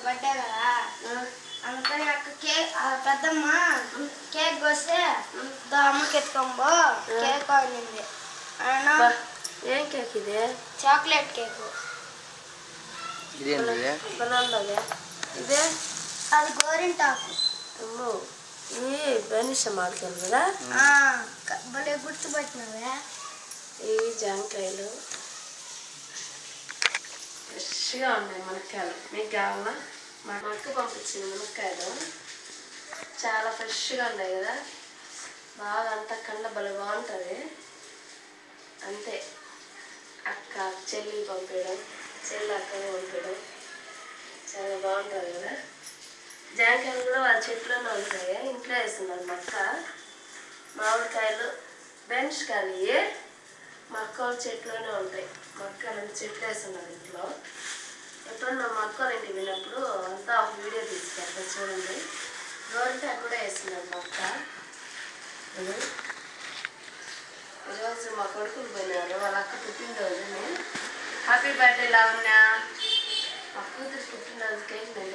Birthday కదా అందుకని అక్క కేక్ పెద్దమ్మ కేక్ కోస్తే అమ్మకి ఎత్తుకోబో కేక్ అనింది. ఏం కేక్ ఇది? Chocolate cake. ఇదే అది గోరింటాకు. అమ్మో ఇది బెనిష మార్కెట్ కదా. భలే గుర్తుపట్టినవే. ఇవి జాంకాయలు ఫ్రెష్గా ఉన్నాయి. మునక్కాయలు మీకు కావాలా? మా అక్క పంపించింది మునక్కాయలు, చాలా ఫ్రెష్గా ఉన్నాయి కదా. బాగా అంతా కండ భలే బాగుంటుంది. అంతే అక్క చెల్లి పంపించడం, చెల్లి అక్కని పంపించడం చాలా బాగుంటుంది కదా. జాంకాయలు కూడా వాళ్ళ చెట్లోనే ఉంటాయి, ఇంట్లో వేస్తున్నారు మా అక్క. మామిడికాయలు బెండకాయలు మా అక్క వాళ్ళ చెట్లోనే ఉంటాయి. మా అక్క రెండు చెట్లు వేస్తున్నారు ఇంట్లో. ఎప్పుడన్నా మా అక్క వాళ్ళ ఇంటికి వెళ్ళినప్పుడు అంతా ఒక వీడియో తీసుకెళ్తాను చూడండి. గోరింటాకు కూడా వేస్తున్నారు మా అక్క. ఈరోజు మా కొడుకులు పోయినారు, వాళ్ళ అక్క పుట్టినరోజుని. Happy birthday Lavanya. మా కూతురు పుట్టినరోజు కేక్ నేను